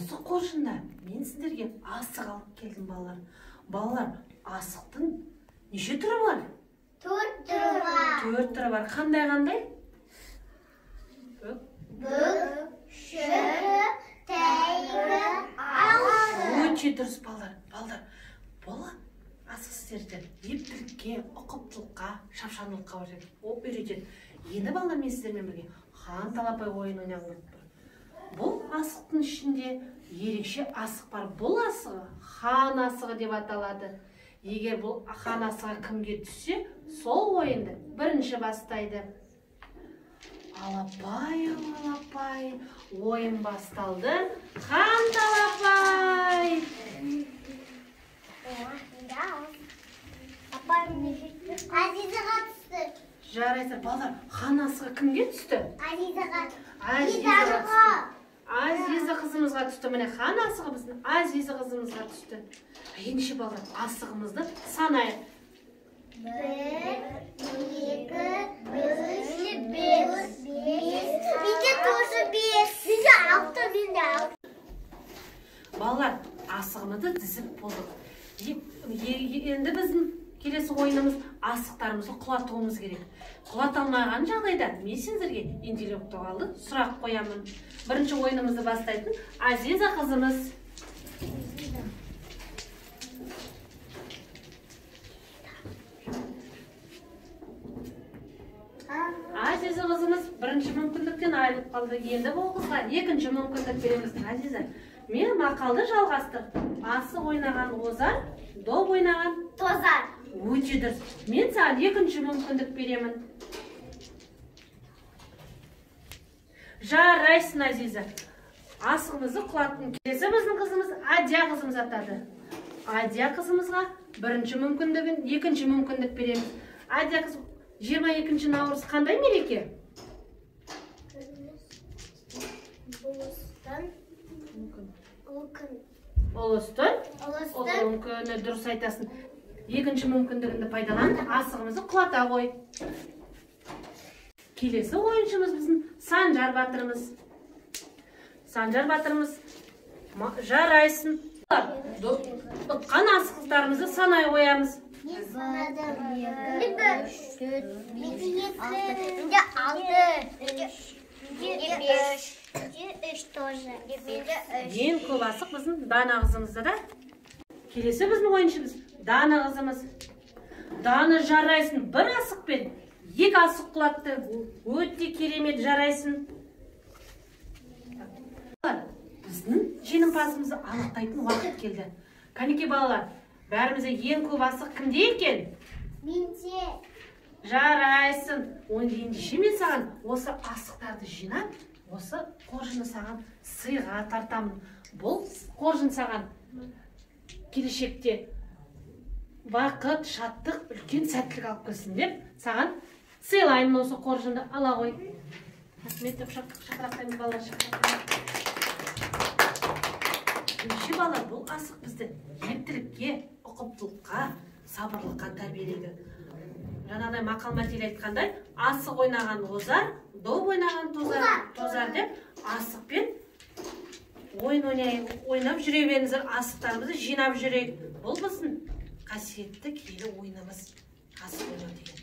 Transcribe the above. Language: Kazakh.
Осы қоржында мен сіздерге асық алып келдім, балалар. Балалар, асықтың неше түрі бар? 4 түрі бар. 4 түрі бар. Қандай? Бүк, шүрі, тәйірі, ағыр. Өте дұрыс, балалар. Бұл асық сіздерді ептілікке, ұқыптылыққа, шапшаңдылыққа үйретеді. Енді балалар, мен сіздермен бірге хан талапай ойын ойнаған. Бұл асықтың ішінде ерекше асық бар. Бұл асығы хан асығы деп аталады. Егер бұл хан асығы кімге түссе, сол ойынды бірінші бастайды. Алапай, ойын басталды. Хан талапай. Азизаға түсті. Жарайсыр, балалар, хан асығы кімге түсті? Азизаға. Азиза қызымызға түсті. Міне хан асығы біздің Азиза қызымызға түсті. Ендеше балалар, асығымызды санайық. 1, 2, 3, 5. Менде тоже 5. Менде 6. Балалар, асығымызды дізіп болдық. Енді біздің келесі ойынымыз асықтарымызды құлатуымыз керек. Құлаталмаған жағдайда мен сіздерге интеллектуалды сұрақ қоямын. Бірінші ойынымызды бастайтын Азиза қызымыз. Азиза қызымыз бірінші мүмкіндіктен айырылып қалды. Енді бұл қызға екінші мүмкіндік береміз. Азиза, мен мақалды жалғастыр. Асық ойнаған озар, доп ойнаған Тозар. Өте дұрыс. Мен саған екінші мүмкіндік беремін. Жарайсың, Азиза. Асығымызды құлаттың. Келесі біздің қызымыз Адия қызымыз атады. Адия қызымызға бірінші мүмкіндігін, екінші мүмкіндік береміз. Адия қызым, 22 наурыз қандай мереке? Ұлыстың күні, дұрыс айтасың. Екінші мүмкіндігінді пайдалан, асығымызды құлата қой. Келесі ойыншымыз біздің Санжар батырымыз. Санжар батырымыз, жарайсың. Ұтқан асықтарымызды санай қоямыз. 1, 2, 3 тоже. Ең көп асық біздің Дана қызымызда да. Келесі біздің ойыншымыз Дана қызымыз. Дана, жарайсың. Бір асықпен 2 асық құлатты. Өте керемет, жарайсың. Біздің жеңімпазымызды анықтайтын уақыт келді. Кәнеке балалар, бәрімізде ең көп асық кімде екен? Менде. Жарайсың. Ендеше мен саған осы асықтарды жинап, осы қоржынды саған сыйға тартамын. Бұл қоржын саған келешекте бақыт, шаттық, үлкен сәттілік алып келсін деп саған сыйлаймын. Осы қоржынды ала қой. Мектеп шақырақтаймыз, балалар шақырақтаймыз. Ендеше балалар, бұл асық бізді ептілікке, ұқыптылыққа, сабырлыққа тәрбиелейді. Жаңағыдай мақал-мәтел айтқандай, асық ойнаған озар, доп ойнаған тозар деп, асықпен ойнап жүре беріңіздер, асықтарымызды жинап жүрейік. Бұл біздің қасиетті киелі ойынымыз, асық ойнау деген.